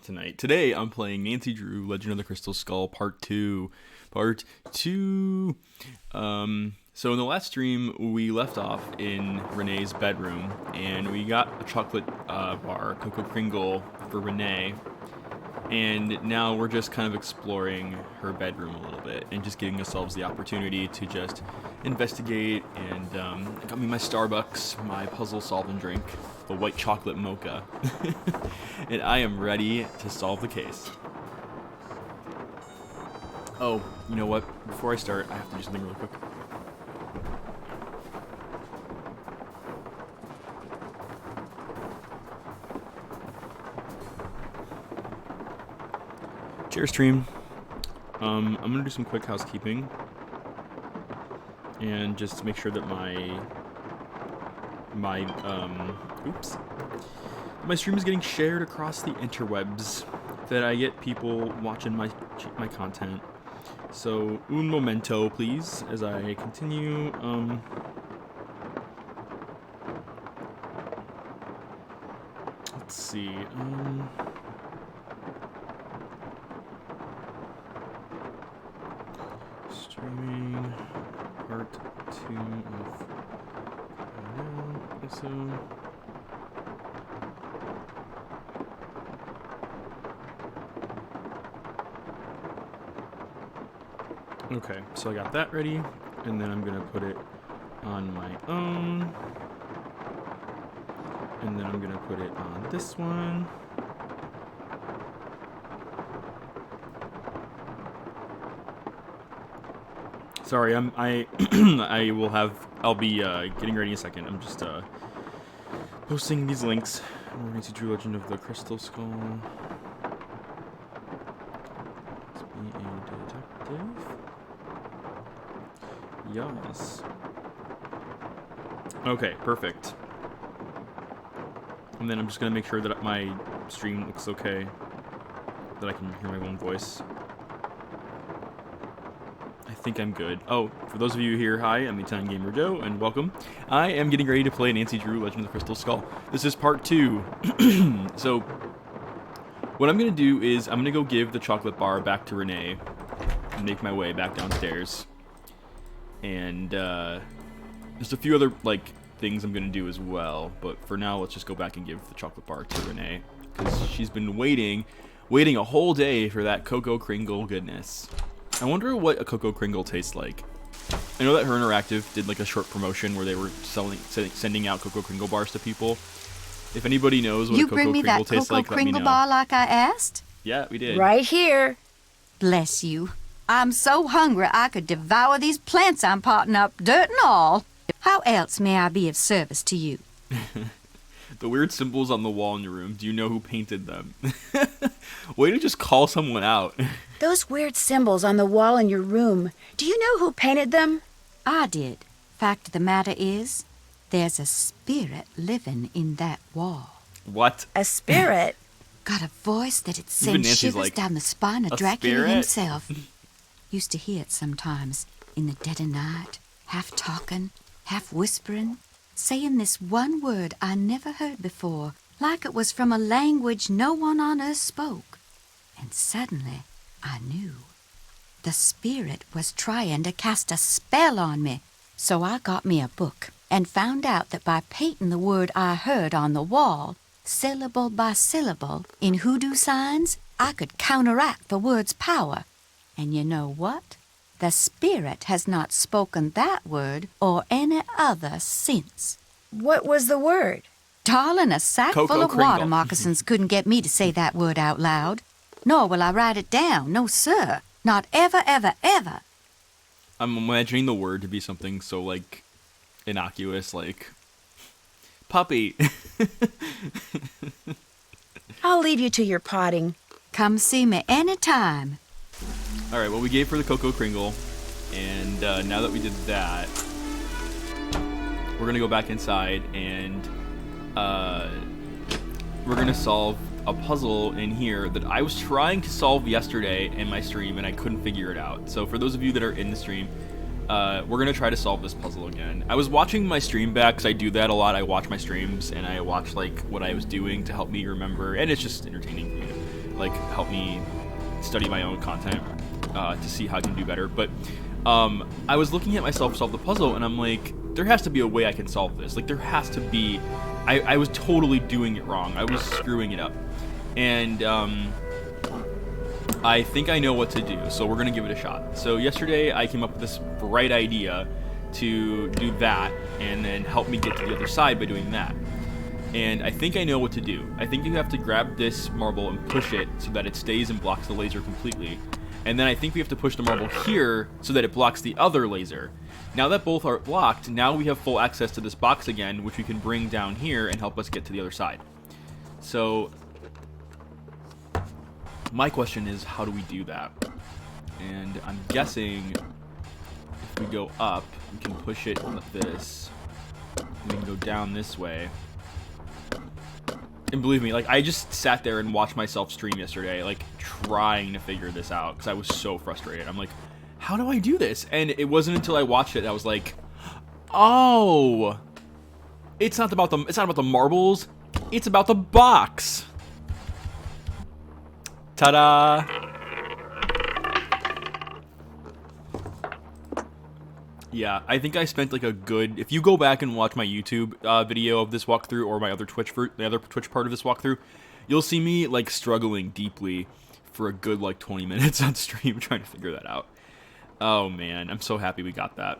tonight. Today, I'm playing Nancy Drew, Legend of the Crystal Skull, Part 2. Part 2. So in the last stream, we left off in Renee's bedroom, and we got a chocolate bar, Cocoa Kringle, for Renee. And now we're just kind of exploring her bedroom a little bit and just giving ourselves the opportunity to just investigate. And I got me my Starbucks, my puzzle solving drink, the white chocolate mocha. And I am ready to solve the case. Oh, you know what? Before I start, I have to do something really quick. Cheers, stream. I'm gonna do some quick housekeeping and just make sure that my stream is getting shared across the interwebs, that I get people watching my content. So un momento, please, as I continue. Let's see. Streaming part 2 of also. Okay, so I got that ready, and then I'm gonna put it on my own, and then I'm gonna put it on this one. Sorry, I'll be getting ready in a second. I'm just posting these links. We're going to Drew Legend of the Crystal Skull. Let's be a detective. Yes. Okay, perfect. And then I'm just gonna make sure that my stream looks okay, that I can hear my own voice. I think I'm good. Oh, for those of you here, hi, I'm the Italian Gamer Joe, and welcome. I am getting ready to play Nancy Drew, Legend of the Crystal Skull. This is part 2. So, what I'm going to do is, I'm going to go give the chocolate bar back to Renee, and make my way back downstairs. And, there's a few other, things I'm going to do as well, but for now, let's just go back and give the chocolate bar to Renee, because she's been waiting a whole day for that Cocoa Kringle goodness. I wonder what a Cocoa Kringle tastes like. I know that Her Interactive did a short promotion where they were sending out Cocoa Kringle bars to people. If anybody knows what a Cocoa Kringle tastes like, let me know. You bring me that Cocoa Kringle bar like I asked? Yeah, we did. Right here. Bless you. I'm so hungry I could devour these plants I'm potting up, dirt and all. How else may I be of service to you? The weird symbols on the wall in your room, do you know who painted them? Way to just call someone out. Those weird symbols on the wall in your room, do you know who painted them? I did. Fact of the matter is, there's a spirit living in that wall. What? A spirit? Got a voice that it sends shivers down the spine of Dracula himself. Used to hear it sometimes, in the dead of night, half talking, half whispering, saying this one word I never heard before, like it was from a language no one on earth spoke. And suddenly, I knew. The spirit was trying to cast a spell on me, so I got me a book and found out that by painting the word I heard on the wall, syllable by syllable, in hoodoo signs, I could counteract the word's power. And you know what? The spirit has not spoken that word or any other since. What was the word? Darling, a sack Cocoa full of Kringle. water moccasins couldn't get me to say that word out loud. Nor will I write it down. No, sir. Not ever, ever, ever. I'm imagining the word to be something so, innocuous, puppy. I'll leave you to your potting. Come see me anytime. Alright, well, we gave her the Cocoa Kringle, and now that we did that, we're going to go back inside, and we're going to solve a puzzle in here that I was trying to solve yesterday in my stream, and I couldn't figure it out. So for those of you that are in the stream, we're going to try to solve this puzzle again. I was watching my stream back, because I do that a lot. I watch my streams, and I watch, what I was doing to help me remember, and it's just entertaining for me to like help me study my own content to see how I can do better. But I was looking at myself solve the puzzle, and I'm like, there has to be a way I can solve this. Like, there has to be. I was totally doing it wrong. I was screwing it up, and I think I know what to do. So we're gonna give it a shot. So yesterday I came up with this bright idea to do that, and then help me get to the other side by doing that. And I think I know what to do. I think you have to grab this marble and push it so that it stays and blocks the laser completely. And then I think we have to push the marble here so that it blocks the other laser. Now that both are blocked, now we have full access to this box again, which we can bring down here and help us get to the other side. So my question is, how do we do that? And I'm guessing if we go up, we can push it like this. We can go down this way. And believe me, like, I just sat there and watched myself stream yesterday, like, trying to figure this out, because I was so frustrated. I'm like, how do I do this? And it wasn't until I watched it that I was like, oh, it's not about the marbles, it's about the box. Ta-da! Yeah, I think I spent like a good. If you go back and watch my YouTube video of this walkthrough, or my other the other Twitch part of this walkthrough, you'll see me like struggling deeply for a good like 20 minutes on stream trying to figure that out. Oh man, I'm so happy we got that.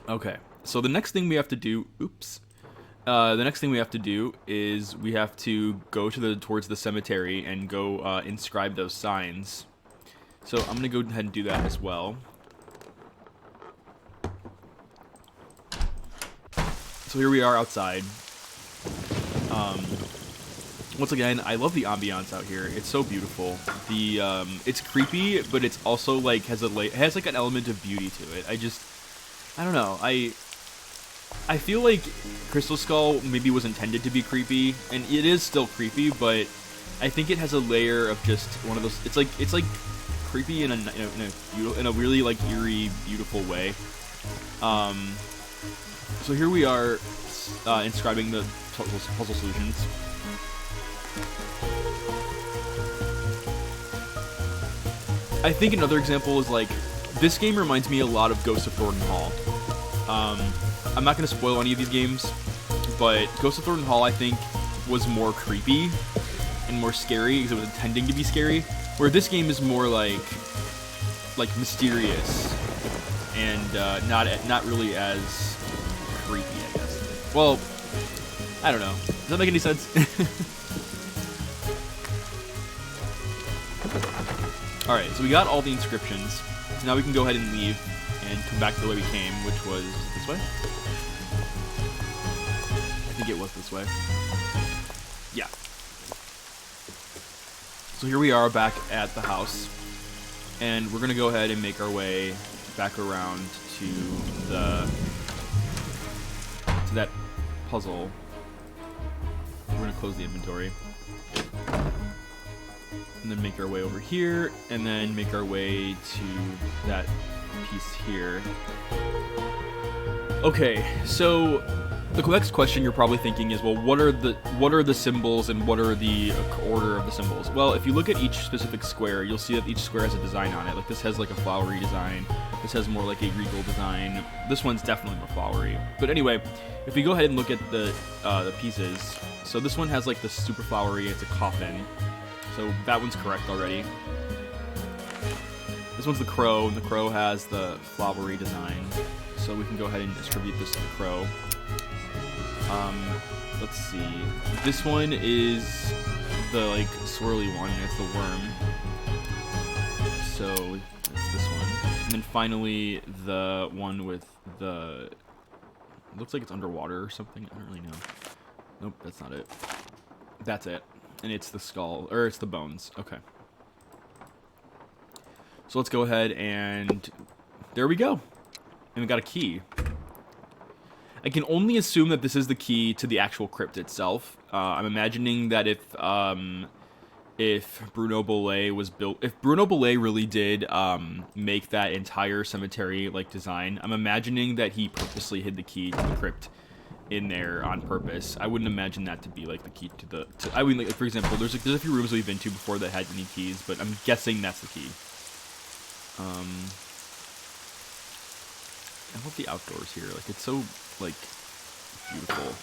Okay, so the next thing we have to do. Oops. The next thing we have to do is we have to go towards the cemetery and go inscribe those signs. So I'm gonna go ahead and do that as well. So here we are outside. Once again, I love the ambiance out here. It's so beautiful. It's creepy, but it's also like has like an element of beauty to it. I don't know. I feel like Crystal Skull maybe was intended to be creepy, and it is still creepy, but I think it has a layer of just one of those. It's like creepy in a really like eerie, beautiful way. So here we are inscribing the puzzle solutions. I think another example is like, this game reminds me a lot of Ghost of Thornton Hall. I'm not going to spoil any of these games, but Ghost of Thornton Hall I think was more creepy and more scary because it was intending to be scary, where this game is more like mysterious and not really as creepy, I guess. Well, I don't know. Does that make any sense? Alright, so we got all the inscriptions. So now we can go ahead and leave and come back to the way we came, which was this way? I think it was this way. Yeah. So here we are back at the house. And we're going to go ahead and make our way back around to that puzzle. We're going to close the inventory. And then make our way over here, and then make our way to that piece here. Okay, so the next question you're probably thinking is, well, what are the symbols and what are the order of the symbols? Well, if you look at each specific square, you'll see that each square has a design on it. Like this has like a flowery design. This has more like a regal design. This one's definitely more flowery. But anyway, if we go ahead and look at the pieces, so this one has like the super flowery. It's a coffin. So that one's correct already. This one's the crow, and the crow has the flowery design. So we can go ahead and distribute this to the crow. Let's see. This one is the like swirly one, and it's the worm. So it's this one. And then finally the one with the, looks like it's underwater or something. I don't really know. Nope, that's not it. That's it. And it's the skull, or it's the bones. Okay. So let's go ahead and there we go. And we got a key. I can only assume that this is the key to the actual crypt itself. I'm imagining that if Bruno Bollet was built, if Bruno Bollet really did make that entire cemetery like design, I'm imagining that he purposely hid the key to the crypt in there on purpose. I wouldn't imagine that to be like the key to the. I mean, like for example, there's a few rooms we've been to before that had any keys, but I'm guessing that's the key. I love the outdoors here. Like it's so like beautiful.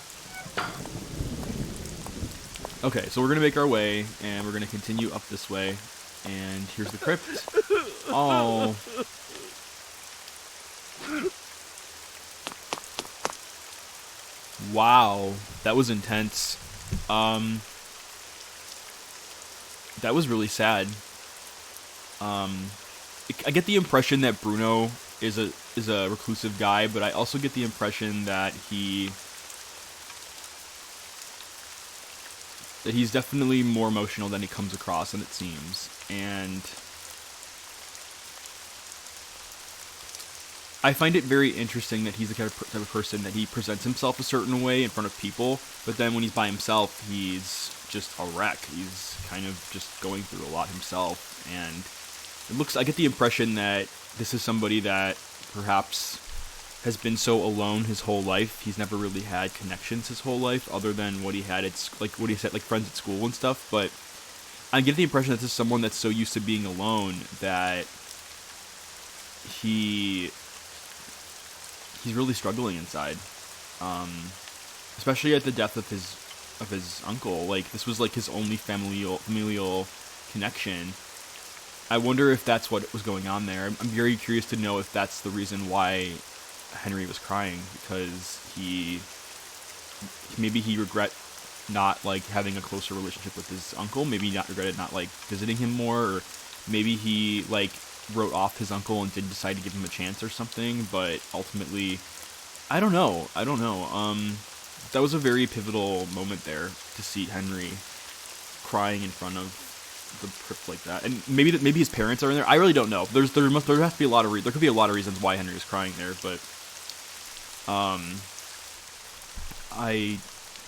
Okay, so we're gonna make our way, and we're gonna continue up this way. And here's the crypt. Oh. Wow, that was intense. That was really sad. I get the impression that Bruno is a reclusive guy, but I also get the impression that he's definitely more emotional than he comes across, and it seems. And I find it very interesting that he's the type of person that he presents himself a certain way in front of people, but then when he's by himself, he's just a wreck. He's kind of just going through a lot himself, and I get the impression that this is somebody that perhaps has been so alone his whole life. He's never really had connections his whole life, other than what he had what he said, like friends at school and stuff. But I get the impression that this is someone that's so used to being alone that he's really struggling inside, especially at the death of his uncle. Like this was like his only familial connection. I wonder if that's what was going on there. I'm very curious to know if that's the reason why Henry was crying, because maybe he regret not like having a closer relationship with his uncle. Maybe not regretted not like visiting him more, or maybe he like wrote off his uncle and didn't decide to give him a chance or something. But ultimately, I don't know. That was a very pivotal moment there to see Henry crying in front of the crypt like that, and maybe his parents are in there. I really don't know. There has to be a lot of there could be a lot of reasons why Henry is crying there, but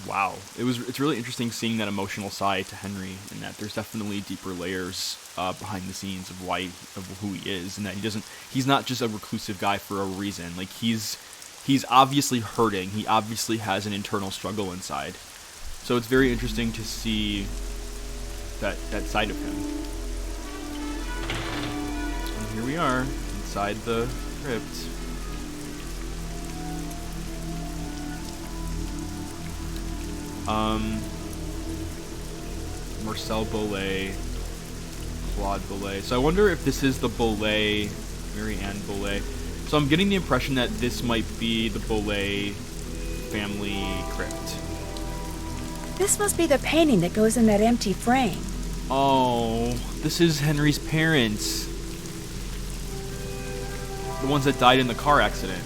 wow, it's really interesting seeing that emotional side to Henry, and that there's definitely deeper layers behind the scenes of who he is, and that he's not just a reclusive guy for a reason. Like he's obviously hurting. He obviously has an internal struggle inside. So it's very interesting to see that side of him. And here we are inside the crypt. Marcel Bolet, Claude Bolet. So I wonder if this is the Bolet, Mary Anne Bolet. So I'm getting the impression that this might be the Bolet family crypt. This must be the painting that goes in that empty frame. Oh, this is Henry's parents. The ones that died in the car accident.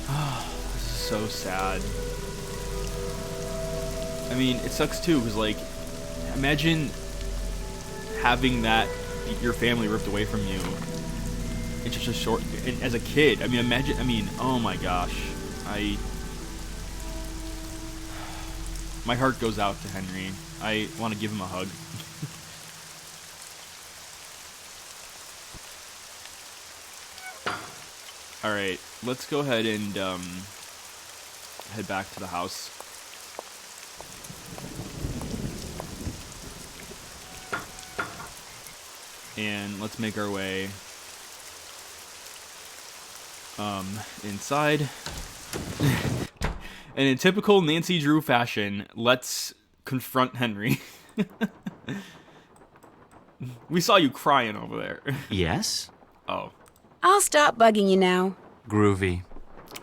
Oh, this is so sad. I mean, it sucks too, because like, imagine having your family ripped away from you in just a short, and as a kid. I mean, oh my gosh. My heart goes out to Henry. I want to give him a hug. Alright, let's go ahead and head back to the house. And let's make our way inside. And in typical Nancy Drew fashion, let's confront Henry. We saw you crying over there. Yes? Oh. I'll stop bugging you now. Groovy.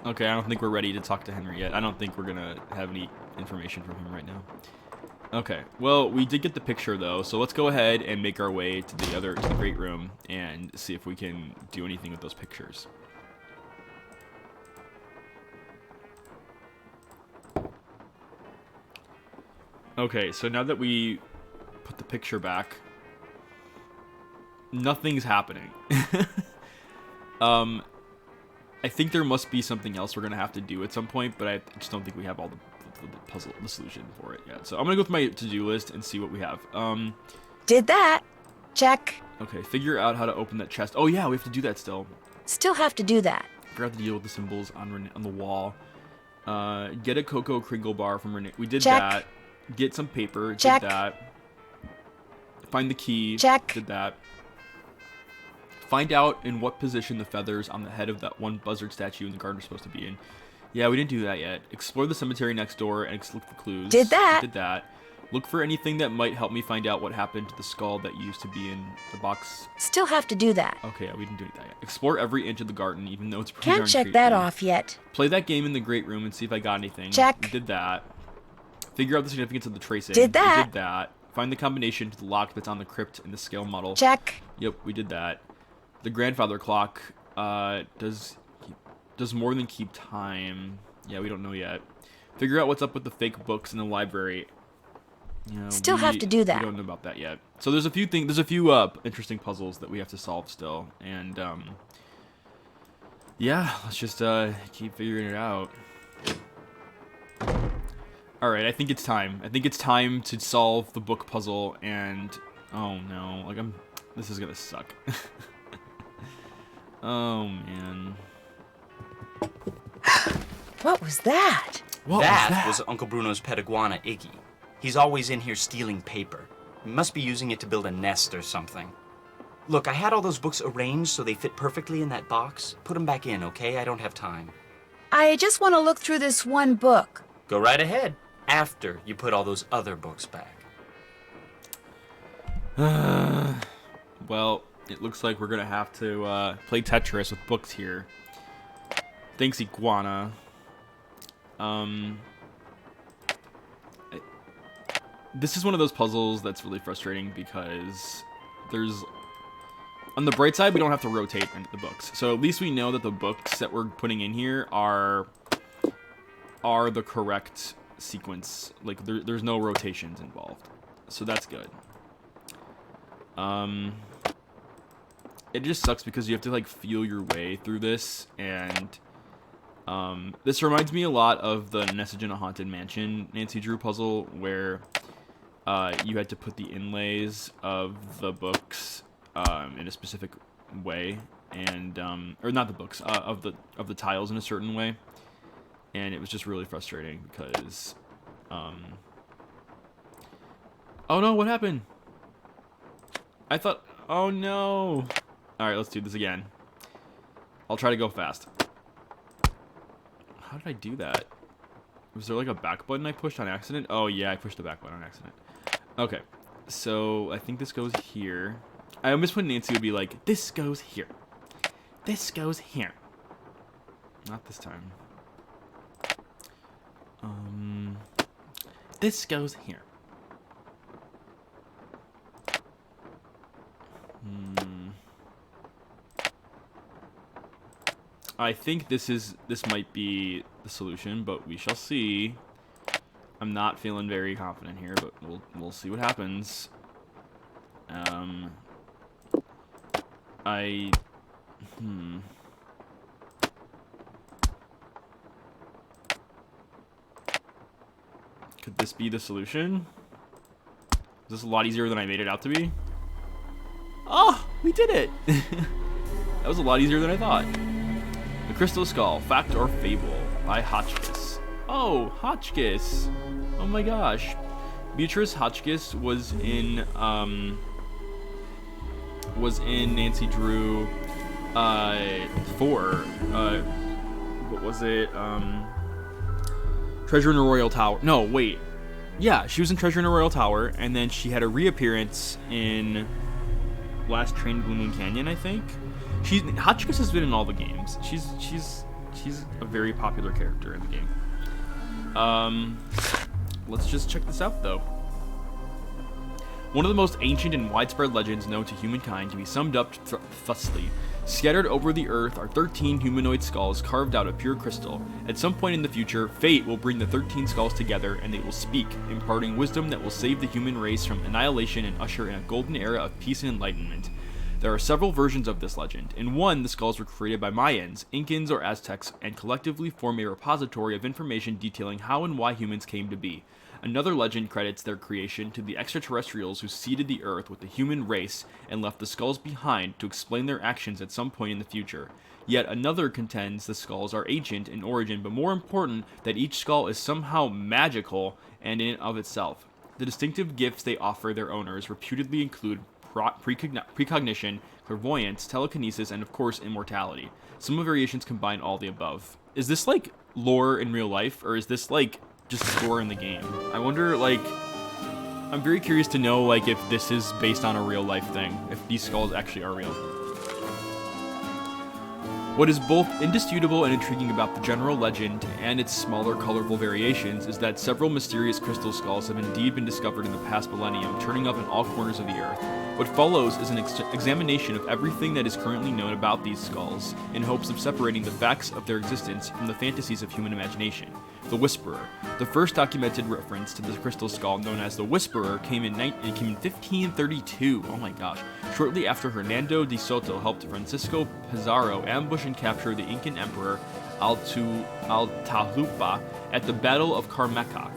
Okay, I don't think we're ready to talk to Henry yet. I don't think we're gonna have any information from him right now. Okay, well, we did get the picture though, so let's go ahead and make our way to the great room and see if we can do anything with those pictures. Okay, so now that we put the picture back, nothing's happening. I think there must be something else we're gonna have to do at some point, but I just don't think we have all the solution for it yet. So I'm gonna go with my to-do list and see what we have. Did that. Check. Okay, figure out how to open that chest. Oh yeah, we have to do that still. Still have to do that. Forgot to deal with the symbols on the wall. Get a Cocoa Kringle bar from Renee. We did Check. that. Get some paper. Check. Did that. Find the key. Check. Did that. Find out in what position the feathers on the head of that one buzzard statue in the garden are supposed to be in. Yeah, we didn't do that yet. Explore the cemetery next door and look for clues. Did that. Did that. Look for anything that might help me find out what happened to the skull that used to be in the box. Still have to do that. Okay, yeah, we didn't do that yet. Explore every inch of the garden, even though it's pretty Can't darn check creepy. that off yet. Play that game in the great room and see if I got anything. Check. We did that. Figure out the significance of the tracing. Did that. We did that. Find the combination to the lock that's on the crypt in the scale model. Check. Yep, we did that. The grandfather clock does more than keep time. Yeah, we don't know yet. Figure out what's up with the fake books in the library. You know, Still have to do that. We don't know about that yet. So there's a few things. There's a few interesting puzzles that we have to solve still, and yeah, let's just keep figuring it out. All right, I think it's time. I think it's time to solve the book puzzle, and oh no, like this is gonna suck. Oh man. What was that? What that was Uncle Bruno's pet iguana, Iggy. He's always in here stealing paper. He must be using it to build a nest or something. Look, I had all those books arranged so they fit perfectly in that box. Put them back in, okay? I don't have time. I just want to look through this one book. Go right ahead, after you put all those other books back. Well, it looks like we're gonna have to play Tetris with books here. Thanks, Iguana. This is one of those puzzles that's really frustrating because there's... On the bright side, we don't have to rotate the books. So at least we know that the books that we're putting in here are the correct sequence. Like, there's no rotations involved. So that's good. It just sucks because you have to, like, feel your way through this, and... this reminds me a lot of the Message in a Haunted Mansion Nancy Drew puzzle, where you had to put the inlays of the books in a specific way, and or not the books, of the tiles in a certain way, and it was just really frustrating because oh no, what happened? I thought, oh no. All right, let's do this again. I'll try to go fast. How did I do that? Was there like a back button I pushed on accident? Oh yeah, I pushed the back button on accident. Okay, so I think this goes here. I almost when Nancy would be like, this goes here. This goes here. Not this time. This goes here. I think this might be the solution, but we shall see. I'm not feeling very confident here, but we'll see what happens. Could this be the solution? Is this a lot easier than I made it out to be? Oh, we did it! That was a lot easier than I thought. The Crystal Skull, Fact or Fable by Hotchkiss. Oh, Hotchkiss! Oh my gosh. Beatrice Hotchkiss was in Nancy Drew 4. What was it? Treasure in the Royal Tower. No, wait. Yeah, she was in Treasure in the Royal Tower, and then she had a reappearance in Last Train to Blue Moon Canyon, I think. Hotchkiss has been in all the games. She's a very popular character in the game. Let's just check this out, though. One of the most ancient and widespread legends known to humankind can be summed up thusly. Scattered over the earth are 13 humanoid skulls carved out of pure crystal. At some point in the future, fate will bring the 13 skulls together and they will speak, imparting wisdom that will save the human race from annihilation and usher in a golden era of peace and enlightenment. There are several versions of this legend. In one, the skulls were created by Mayans, Incans, or Aztecs, and collectively form a repository of information detailing how and why humans came to be. Another legend credits their creation to the extraterrestrials who seeded the Earth with the human race and left the skulls behind to explain their actions at some point in the future. Yet another contends the skulls are ancient in origin, but more important, that each skull is somehow magical and in and of itself. The distinctive gifts they offer their owners reputedly include precognition, clairvoyance, telekinesis, and of course immortality. Some of the variations combine all the above. Is this like lore in real life, or is this like just lore in the game? I wonder, like, I'm very curious to know, like, if this is based on a real life thing, if these skulls actually are real. What is both indisputable and intriguing about the general legend and its smaller, colorful variations is that several mysterious crystal skulls have indeed been discovered in the past millennium, turning up in all corners of the Earth. What follows is an examination of everything that is currently known about these skulls, in hopes of separating the facts of their existence from the fantasies of human imagination. The Whisperer. The first documented reference to the crystal skull, known as the Whisperer, came in 1532. Oh my gosh. Shortly after Hernando de Soto helped Francisco Pizarro ambush and capture the Incan emperor Atahualpa at the Battle of Carmeca.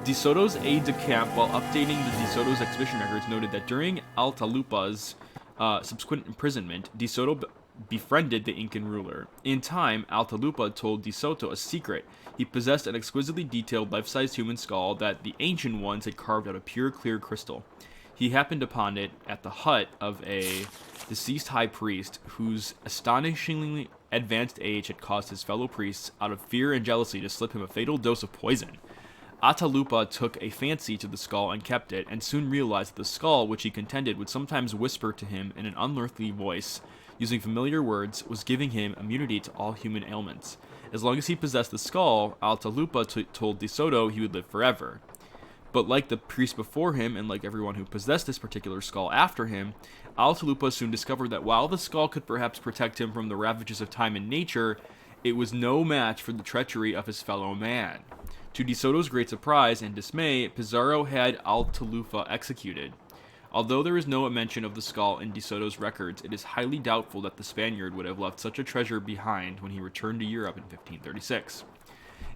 De Soto's aide-de-camp, while updating the De Soto's expedition records, noted that during Atahualpa's subsequent imprisonment, De Soto befriended the Incan ruler. In time, Atahualpa told De Soto a secret. He possessed an exquisitely detailed life-sized human skull that the ancient ones had carved out of pure, clear crystal. He happened upon it at the hut of a deceased high priest whose astonishingly advanced age had caused his fellow priests, out of fear and jealousy, to slip him a fatal dose of poison. Atahualpa took a fancy to the skull and kept it, and soon realized that the skull, which he contended would sometimes whisper to him in an unearthly voice, using familiar words, was giving him immunity to all human ailments. As long as he possessed the skull, Atahualpa told De Soto he would live forever. But like the priest before him, and like everyone who possessed this particular skull after him, Atahualpa soon discovered that while the skull could perhaps protect him from the ravages of time and nature, it was no match for the treachery of his fellow man. To De Soto's great surprise and dismay, Pizarro had Atahualpa executed. Although there is no mention of the skull in De Soto's records, it is highly doubtful that the Spaniard would have left such a treasure behind when he returned to Europe in 1536.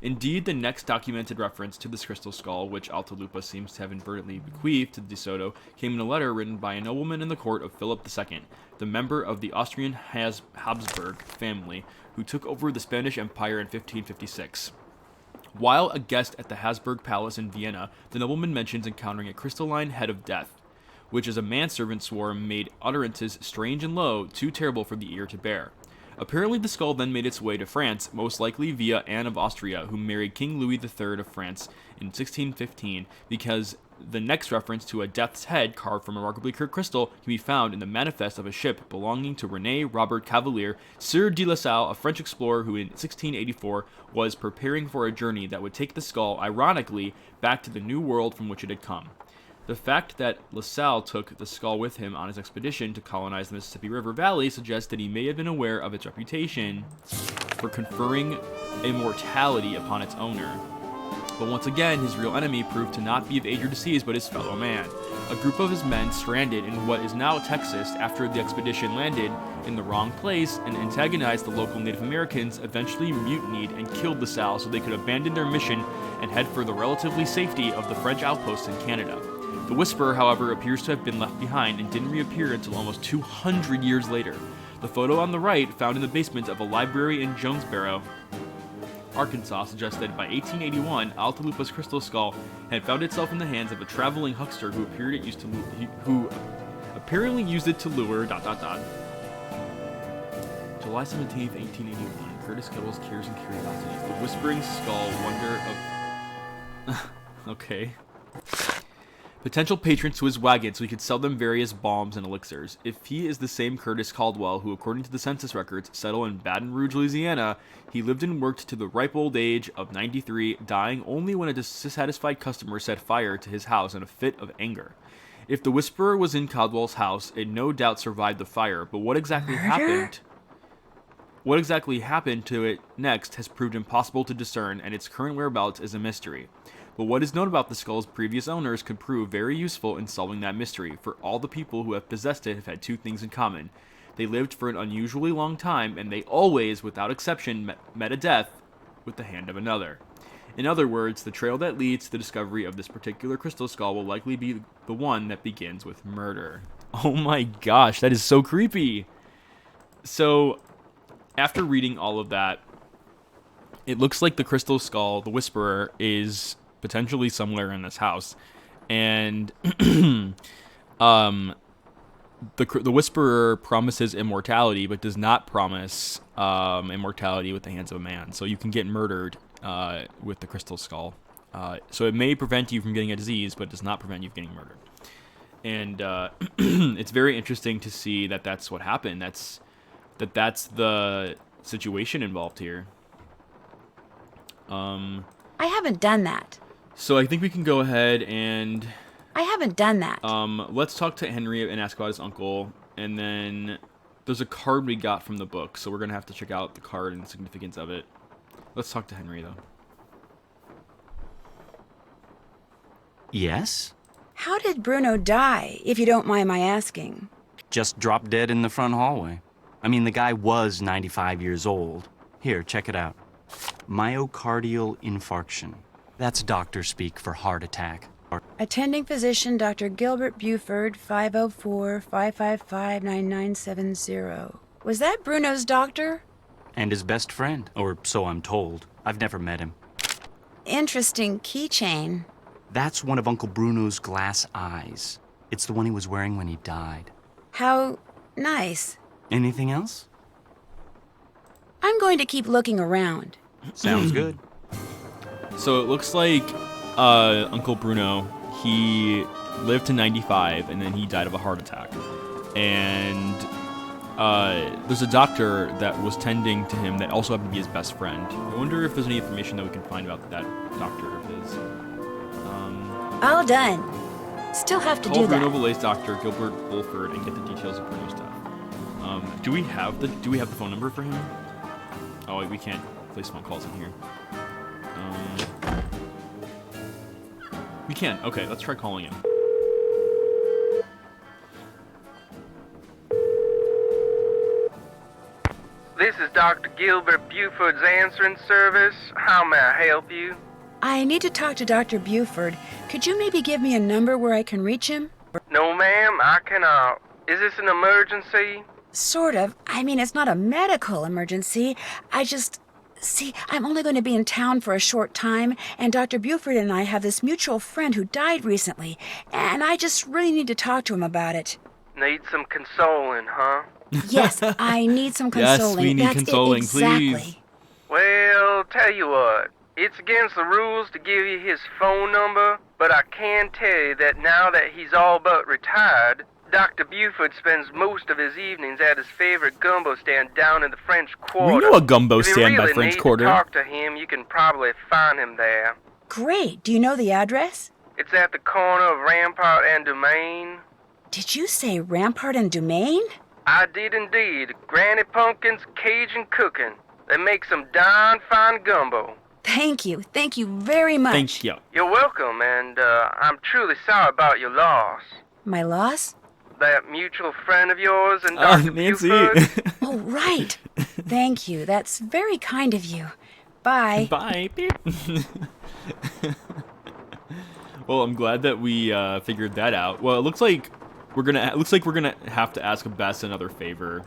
Indeed, the next documented reference to this crystal skull, which Atahualpa seems to have inadvertently bequeathed to De Soto, came in a letter written by a nobleman in the court of Philip II, the member of the Austrian Habsburg family, who took over the Spanish Empire in 1556. While a guest at the Habsburg Palace in Vienna, the nobleman mentions encountering a crystalline head of death, which as a manservant swore made utterances strange and low, too terrible for the ear to bear. Apparently the skull then made its way to France, most likely via Anne of Austria, who married King Louis III of France in 1615, because the next reference to a death's head carved from remarkably clear crystal can be found in the manifest of a ship belonging to René Robert Cavelier, Sieur de La Salle, a French explorer who in 1684 was preparing for a journey that would take the skull, ironically, back to the New World from which it had come. The fact that La Salle took the skull with him on his expedition to colonize the Mississippi River Valley suggests that he may have been aware of its reputation for conferring immortality upon its owner. But once again, his real enemy proved to not be of age or disease, but his fellow man. A group of his men stranded in what is now Texas after the expedition landed in the wrong place and antagonized the local Native Americans, eventually mutinied and killed La Salle so they could abandon their mission and head for the relatively safety of the French outposts in Canada. The Whisperer, however, appears to have been left behind and didn't reappear until almost 200 years later. The photo on the right, found in the basement of a library in Jonesboro, Arkansas, suggests that by 1881, Atahualpa's crystal skull had found itself in the hands of a traveling huckster who apparently used it to lure... July 17th, 1881. Curtis Kettle's Cures and Curiosities. The Whispering Skull, Wonder of... Okay. Potential patrons to his wagon so he could sell them various balms and elixirs. If he is the same Curtis Caldwell who, according to the census records, settled in Baton Rouge, Louisiana, he lived and worked to the ripe old age of 93, dying only when a dissatisfied customer set fire to his house in a fit of anger. If the Whisperer was in Caldwell's house, it no doubt survived the fire, but what exactly happened to it next has proved impossible to discern, and its current whereabouts is a mystery. But what is known about the skull's previous owners could prove very useful in solving that mystery, for all the people who have possessed it have had two things in common. They lived for an unusually long time, and they always, without exception, met a death with the hand of another. In other words, the trail that leads to the discovery of this particular crystal skull will likely be the one that begins with murder. Oh my gosh, that is so creepy. So, after reading all of that, it looks like the crystal skull, the Whisperer, is potentially somewhere in this house. And the Whisperer promises immortality, but does not promise immortality with the hands of a man. So you can get murdered with the crystal skull. So it may prevent you from getting a disease, but does not prevent you from getting murdered. And it's very interesting to see that that's what happened. That's the situation involved here. I haven't done that. So I think we can go ahead and... I haven't done that. Let's talk to Henry and ask about his uncle, and then there's a card we got from the book, so we're going to have to check out the card and the significance of it. Let's talk to Henry, though. Yes? How did Bruno die, if you don't mind my asking? Just dropped dead in the front hallway. I mean, the guy was 95 years old. Here, check it out. Myocardial infarction. That's doctor speak for heart attack. Attending physician, Dr. Gilbert Buford, 504-555-9970. Was that Bruno's doctor? And his best friend, or so I'm told. I've never met him. Interesting keychain. That's one of Uncle Bruno's glass eyes. It's the one he was wearing when he died. How nice. Anything else? I'm going to keep looking around. Sounds good. So it looks like Uncle Bruno, he lived to 95, and then he died of a heart attack. And there's a doctor that was tending to him that also happened to be his best friend. I wonder if there's any information that we can find about that doctor of his. All done. Still have to Call do Bruno that. Valet's doctor, Gilbert Bulford, and get the details of Bruno's death. Do we have the phone number for him? Oh, wait, we can't place phone calls in here. We can. Okay, let's try calling him. This is Dr. Gilbert Buford's answering service. How may I help you? I need to talk to Dr. Buford. Could you maybe give me a number where I can reach him? No, ma'am, I cannot. Is this an emergency? Sort of. I mean, it's not a medical emergency. See, I'm only going to be in town for a short time, and Dr. Buford and I have this mutual friend who died recently, and I just really need to talk to him about it. Need some consoling, huh? Yes, I need some consoling. Yes, we need That's consoling, it, exactly. please. Well, tell you what. It's against the rules to give you his phone number, but I can tell you that now that he's all but retired, Dr. Buford spends most of his evenings at his favorite gumbo stand down in the French Quarter. We know a gumbo If you stand by really French need Quarter. to talk to him, you can probably find him there. Great. Do you know the address? It's at the corner of Rampart and Domain. Did you say Rampart and Domain? I did indeed. Granny Pumpkin's Cajun Cooking. They make some darn fine gumbo. Thank you. Thank you very much. Thank you. You're welcome, and I'm truly sorry about your loss. My loss? That mutual friend of yours and Dr. Nancy. Buford. Oh, right. Thank you. That's very kind of you. Bye. Bye. Beep. Well, I'm glad that we figured that out. Well, it looks like we're gonna have to ask Bess another favor.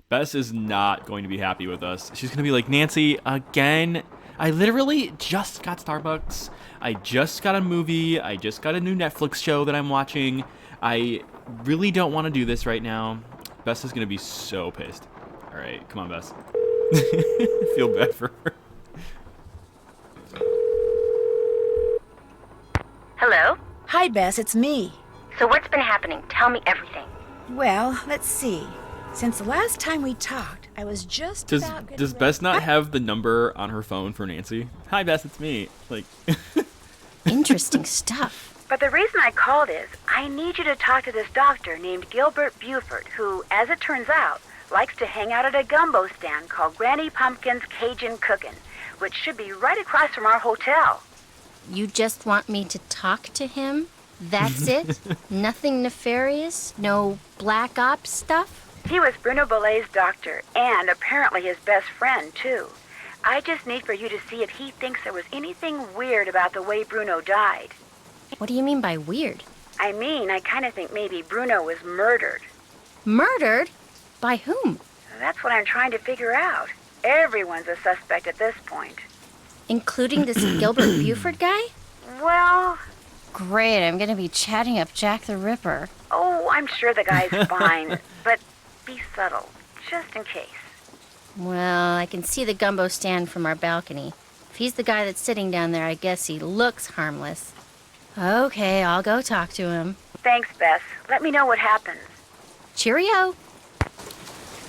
Bess is not going to be happy with us. She's gonna be like, Nancy, again. I literally just got Starbucks. I just got a movie. I just got a new Netflix show that I'm watching. I really don't want to do this right now. Bess is gonna be so pissed. All right, come on, Bess. Feel bad for her. Hello? Hi, Bess. It's me. So what's been happening? Tell me everything. Well, let's see. Since the last time we talked, I was just about getting Does ready- Bess not have the number on her phone for Nancy? Hi, Bess, it's me. Like, Interesting stuff. But the reason I called is, I need you to talk to this doctor named Gilbert Buford, who, as it turns out, likes to hang out at a gumbo stand called Granny Pumpkin's Cajun Cookin', which should be right across from our hotel. You just want me to talk to him? That's it? Nothing nefarious? No black ops stuff? He was Bruno Bellet's doctor, and apparently his best friend, too. I just need for you to see if he thinks there was anything weird about the way Bruno died. What do you mean by weird? I mean, I kind of think maybe Bruno was murdered. Murdered? By whom? That's what I'm trying to figure out. Everyone's a suspect at this point. Including this Gilbert Buford guy? Well... Great, I'm gonna be chatting up Jack the Ripper. Oh, I'm sure the guy's fine, but be subtle, just in case. Well, I can see the gumbo stand from our balcony. If he's the guy that's sitting down there, I guess he looks harmless. Okay, I'll go talk to him. Thanks, Bess. Let me know what happens. Cheerio!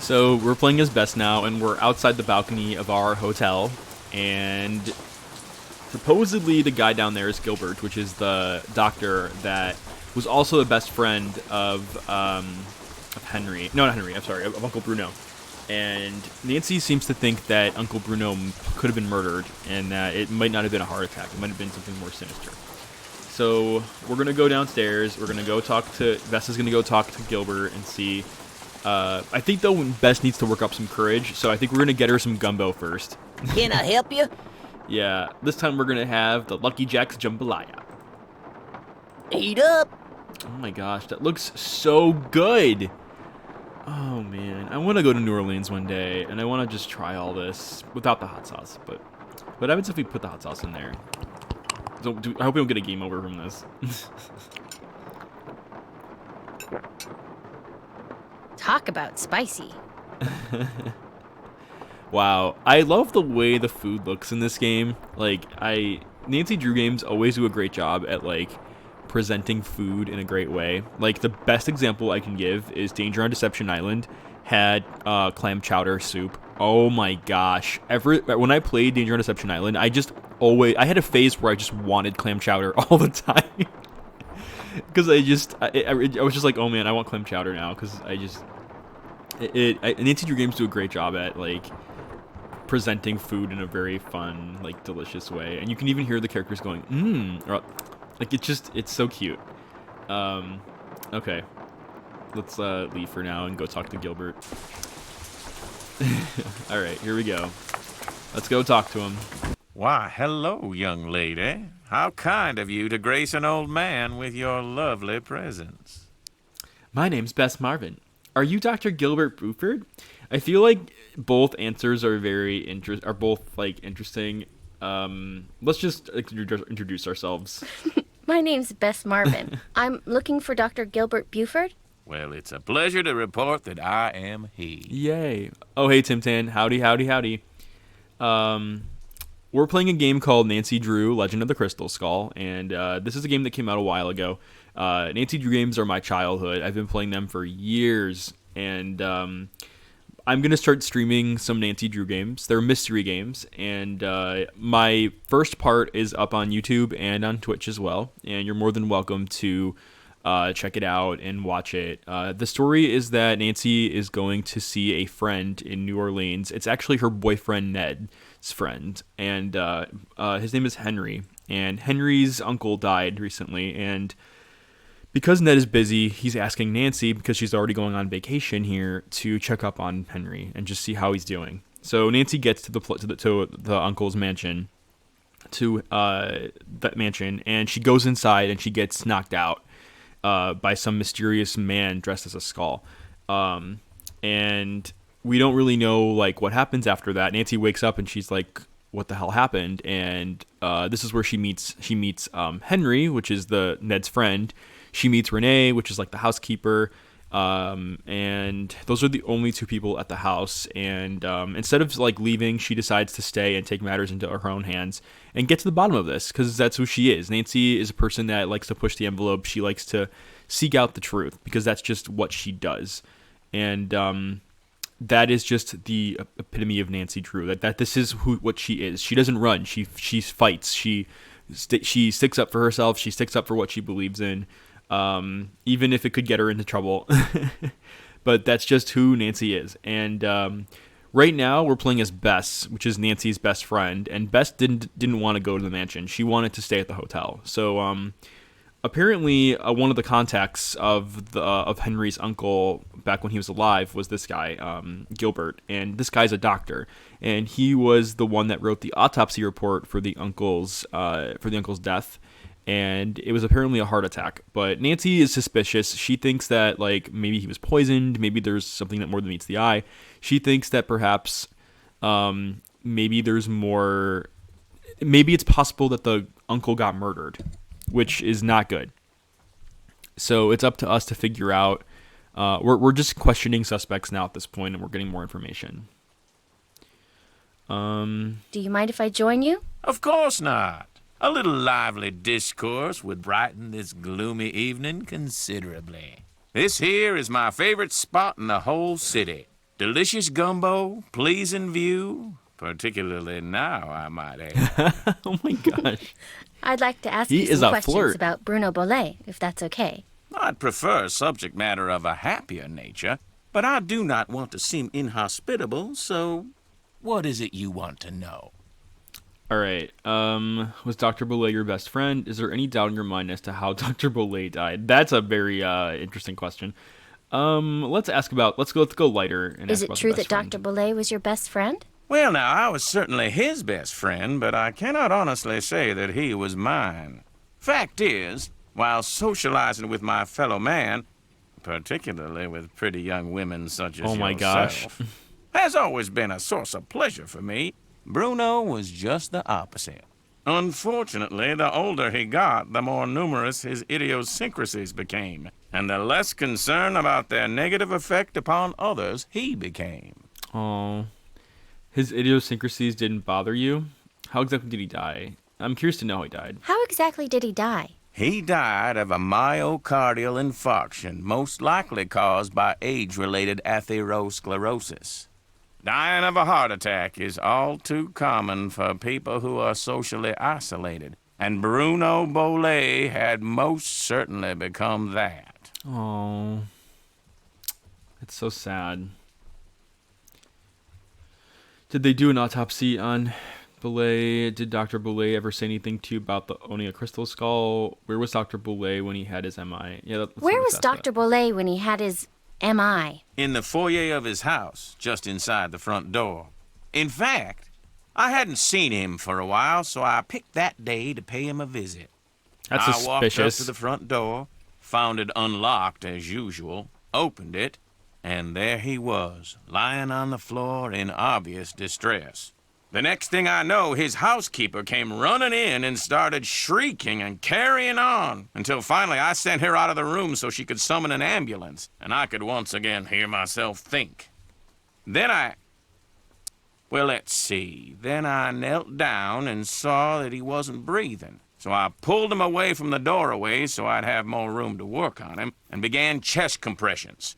So we're playing as Bess now, and we're outside the balcony of our hotel, and supposedly the guy down there is Gilbert, which is the doctor that was also the best friend of Henry. No, not Henry, I'm sorry, of Uncle Bruno. And Nancy seems to think that Uncle Bruno could have been murdered, and that it might not have been a heart attack. It might have been something more sinister. So we're going to go downstairs. We're going to go talk to... Bess is going to go talk to Gilbert and see... I think, though, Bess needs to work up some courage, so I think we're going to get her some gumbo first. Can I help you? Yeah, this time we're going to have the Lucky Jack's Jambalaya. Eat up. Oh my gosh, that looks so good! Oh man, I want to go to New Orleans one day, and I want to just try all this without the hot sauce, but what happens if we put the hot sauce in there? I hope we don't get a game over from this. Talk about spicy. Wow, I love the way the food looks in this game. Nancy Drew games always do a great job at, presenting food in a great way. The best example I can give is Danger on Deception Island had clam chowder soup. Oh my gosh. When I played Danger on Deception Island, I had a phase where I just wanted clam chowder all the time. Because I was just like, oh man, I want clam chowder now. Because Nancy Drew games do a great job at, presenting food in a very fun, delicious way. And you can even hear the characters going, mmm. It's so cute. Okay. Let's leave for now and go talk to Gilbert. Alright, here we go. Let's go talk to him. Why, hello, young lady. How kind of you to grace an old man with your lovely presence. My name's Bess Marvin. Are you Dr. Gilbert Buford? I feel like both answers are interesting. Let's just introduce ourselves. My name's Bess Marvin. I'm looking for Dr. Gilbert Buford. Well, it's a pleasure to report that I am he. Yay. Oh, hey, Tim Tan. Howdy, howdy, howdy. We're playing a game called Nancy Drew, Legend of the Crystal Skull, and this is a game that came out a while ago. Nancy Drew games are my childhood. I've been playing them for years, and I'm going to start streaming some Nancy Drew games. They're mystery games, and my first part is up on YouTube and on Twitch as well, and you're more than welcome to check it out and watch it. The story is that Nancy is going to see a friend in New Orleans. It's actually her boyfriend Ned's friend, and his name is Henry, and Henry's uncle died recently, and because Ned is busy, he's asking Nancy, because she's already going on vacation here, to check up on Henry and just see how he's doing. So Nancy gets to the uncle's mansion, that mansion, and she goes inside and she gets knocked out by some mysterious man dressed as a skull. And we don't really know what happens after that. Nancy wakes up and she's like, what the hell happened? And this is where she meets Henry, which is Ned's friend. She meets Renee, which is the housekeeper, and those are the only two people at the house. And instead of leaving, she decides to stay and take matters into her own hands and get to the bottom of this, because that's who she is. Nancy is a person that likes to push the envelope. She likes to seek out the truth, because that's just what she does. And that is just the epitome of Nancy Drew. That this is what she is. She doesn't run. She fights. She sticks up for herself. She sticks up for what she believes in. Even if it could get her into trouble. But that's just who Nancy is. And right now we're playing as Bess, which is Nancy's best friend, and Bess didn't want to go to the mansion. She wanted to stay at the hotel. So apparently one of the contacts of Henry's uncle back when he was alive was this guy, Gilbert, and this guy's a doctor, and he was the one that wrote the autopsy report for the uncle's death, and it was apparently a heart attack. But Nancy is suspicious. She thinks that like maybe he was poisoned, maybe there's something that more than meets the eye. She thinks that perhaps maybe there's more. Maybe it's possible that the uncle got murdered, which is not good. So it's up to us to figure out. We're just questioning suspects now at this point, and we're getting more information. Do you mind if I join you? Of course not. A little lively discourse would brighten this gloomy evening considerably. This here is my favorite spot in the whole city. Delicious gumbo, pleasing view, particularly now, I might add. Oh my gosh. I'd like to ask you some questions about Bruno Bollet, if that's okay. I'd prefer subject matter of a happier nature, but I do not want to seem inhospitable, so what is it you want to know? All right. Was Dr. Bollet your best friend? Is there any doubt in your mind as to how Dr. Bollet died? That's a very interesting question. Let's go lighter. And is ask it about true the best that friend. Dr. Bollet was your best friend? Well, now, I was certainly his best friend, but I cannot honestly say that he was mine. Fact is, while socializing with my fellow man, particularly with pretty young women such as Oh my yourself, gosh. has always been a source of pleasure for me, Bruno was just the opposite. Unfortunately, the older he got, the more numerous his idiosyncrasies became, and the less concerned about their negative effect upon others he became. Oh, his idiosyncrasies didn't bother you? How exactly did he die? I'm curious to know how he died. How exactly did he die? He died of a myocardial infarction, most likely caused by age-related atherosclerosis. Dying of a heart attack is all too common for people who are socially isolated, and Bruno Bollet had most certainly become that. Oh, it's so sad. Did they do an autopsy on Bollet? Did Dr. Bollet ever say anything to you about owning a crystal skull? Where was Dr. Bollet when he had his MI? Yeah, Where was Dr. Bollet when he had his MI? In the foyer of his house, just inside the front door. In fact, I hadn't seen him for a while, so I picked that day to pay him a visit. That's I walked up suspicious. to the front door, found it unlocked as usual, opened it, and there he was, lying on the floor in obvious distress. The next thing I know, his housekeeper came running in and started shrieking and carrying on, until finally I sent her out of the room so she could summon an ambulance, and I could once again hear myself think. Then I knelt down and saw that he wasn't breathing. So I pulled him away from the doorway so I'd have more room to work on him, and began chest compressions.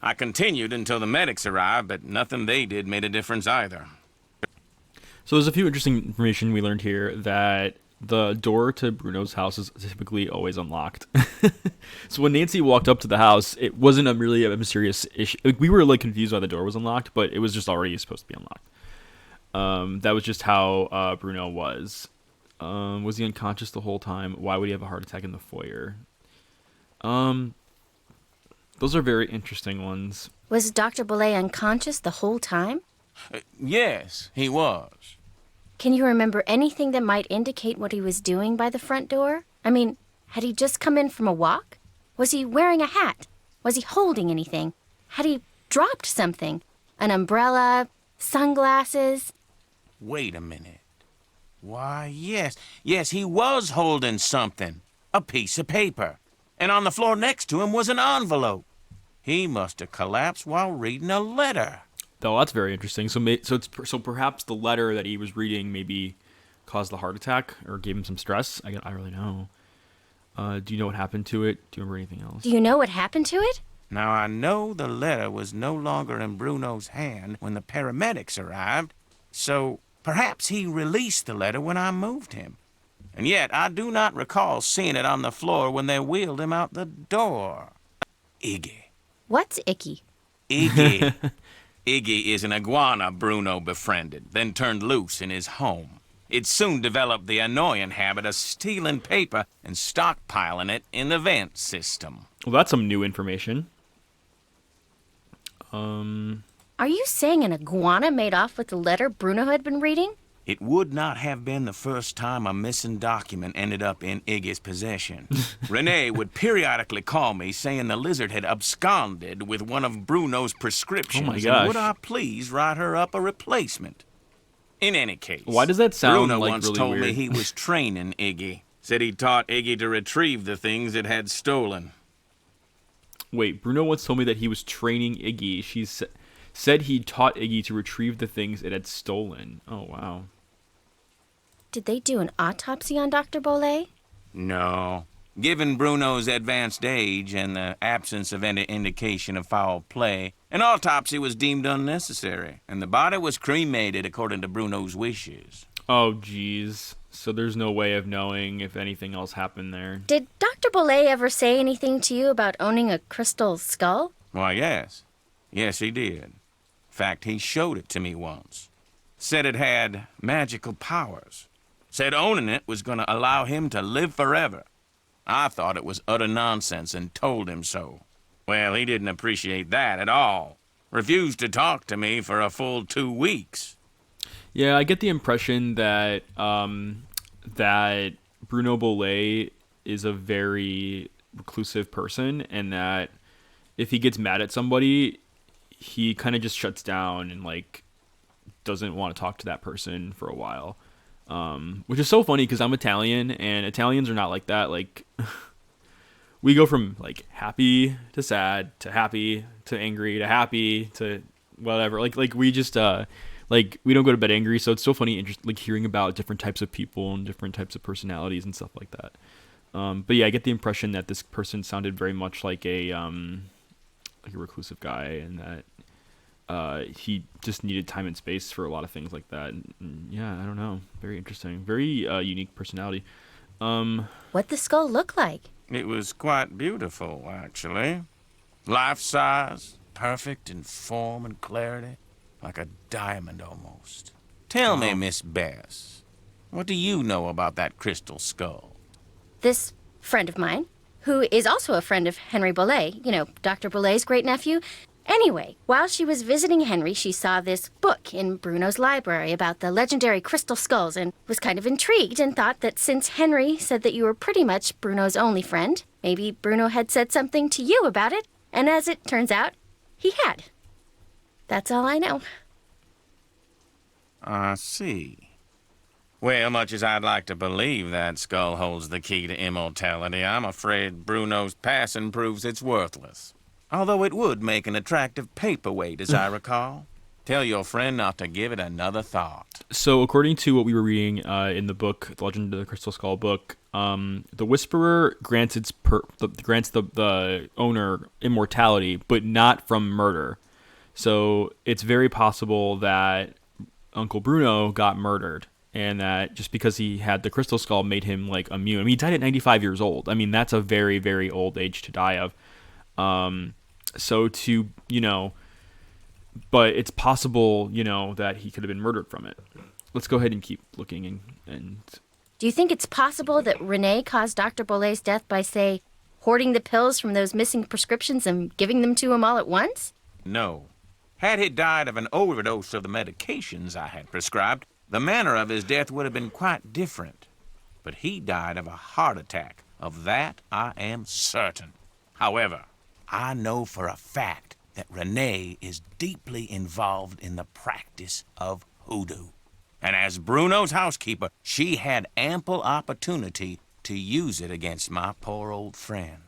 I continued until the medics arrived, but nothing they did made a difference either. So there's a few interesting information we learned here, that the door to Bruno's house is typically always unlocked. So when Nancy walked up to the house, it wasn't really a mysterious issue. Like, we were like confused why the door was unlocked, but it was just already supposed to be unlocked. That was just how Bruno was. Was he unconscious the whole time? Why would he have a heart attack in the foyer? Those are very interesting ones. Was Dr. Bollet unconscious the whole time? Yes, he was. Can you remember anything that might indicate what he was doing by the front door? I mean, had he just come in from a walk? Was he wearing a hat? Was he holding anything? Had he dropped something? An umbrella? Sunglasses? Wait a minute. Why, yes, he was holding something. A piece of paper. And on the floor next to him was an envelope. He must have collapsed while reading a letter. Oh, that's very interesting. So perhaps the letter that he was reading maybe caused the heart attack or gave him some stress. I don't really know. Do you know what happened to it? Do you remember anything else? Do you know what happened to it? Now, I know the letter was no longer in Bruno's hand when the paramedics arrived, so perhaps he released the letter when I moved him. And yet, I do not recall seeing it on the floor when they wheeled him out the door. Iggy. What's Icky? Iggy. Iggy is an iguana Bruno befriended, then turned loose in his home. It soon developed the annoying habit of stealing paper and stockpiling it in the vent system. Well, that's some new information. Are you saying an iguana made off with the letter Bruno had been reading? It would not have been the first time a missing document ended up in Iggy's possession. Renee would periodically call me saying the lizard had absconded with one of Bruno's prescriptions. Oh my gosh. And would I please write her up a replacement? In any case, Why does that sound Bruno like once really told weird? me he was training Iggy. Said he taught Iggy to retrieve the things it had stolen. Wait, Bruno once told me that he was training Iggy. Said he taught Iggy to retrieve the things it had stolen. Oh, wow. Did they do an autopsy on Dr. Bolet? No. Given Bruno's advanced age and the absence of any indication of foul play, an autopsy was deemed unnecessary, and the body was cremated according to Bruno's wishes. Oh, jeez. So there's no way of knowing if anything else happened there. Did Dr. Bolet ever say anything to you about owning a crystal skull? Why, yes. Yes, he did. In fact, he showed it to me once. Said it had magical powers. Said owning it was going to allow him to live forever. I thought it was utter nonsense and told him so. Well, he didn't appreciate that at all. Refused to talk to me for a full 2 weeks. Yeah, I get the impression that that Bruno Bolet is a very reclusive person, and that if he gets mad at somebody, he kind of just shuts down and like doesn't want to talk to that person for a while. Which is so funny because I'm Italian, and Italians are not like that. Like, we go from like happy to sad to happy to angry to happy to whatever. Like we just like we don't go to bed angry. So it's so funny, like hearing about different types of people and different types of personalities and stuff like that. But yeah, I get the impression that this person sounded very much like a reclusive guy, and that he just needed time and space for a lot of things like that. And yeah, I don't know. Very interesting. Very unique personality. What'd the skull look like? It was quite beautiful, actually. Life-size, perfect in form and clarity, like a diamond almost. Tell me, Miss Bess, what do you know about that crystal skull? This friend of mine, who is also a friend of Henry Bolet, you know, Dr. Bolet's great-nephew. Anyway, while she was visiting Henry, she saw this book in Bruno's library about the legendary crystal skulls and was kind of intrigued and thought that since Henry said that you were pretty much Bruno's only friend, maybe Bruno had said something to you about it, and as it turns out, he had. That's all I know. I see. Well, much as I'd like to believe that skull holds the key to immortality, I'm afraid Bruno's passing proves it's worthless. Although it would make an attractive paperweight, as I recall. Tell your friend not to give it another thought. So according to what we were reading in the book, The Legend of the Crystal Skull book, the Whisperer grants the owner immortality, but not from murder. So it's very possible that Uncle Bruno got murdered, and that just because he had the crystal skull made him like immune. I mean, he died at 95 years old. I mean, that's a very, very old age to die of. So to, you know, but it's possible, you know, that he could have been murdered from it. Let's go ahead and keep looking and Do you think it's possible that Renee caused Dr. Bolet's death by, say, hoarding the pills from those missing prescriptions and giving them to him all at once? No. Had he died of an overdose of the medications I had prescribed, the manner of his death would have been quite different. But he died of a heart attack. Of that I am certain. However, I know for a fact that Renee is deeply involved in the practice of hoodoo. And as Bruno's housekeeper, she had ample opportunity to use it against my poor old friend.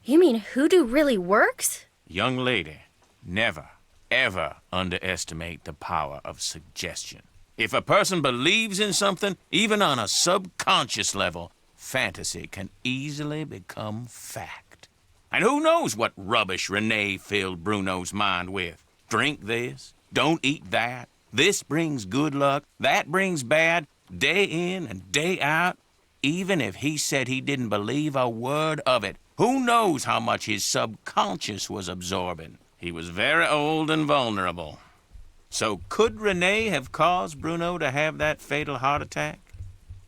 You mean hoodoo really works? Young lady, never, ever underestimate the power of suggestion. If a person believes in something, even on a subconscious level, fantasy can easily become fact. And who knows what rubbish Renee filled Bruno's mind with? Drink this, don't eat that. This brings good luck, that brings bad, day in and day out. Even if he said he didn't believe a word of it, who knows how much his subconscious was absorbing? He was very old and vulnerable. So could Renee have caused Bruno to have that fatal heart attack?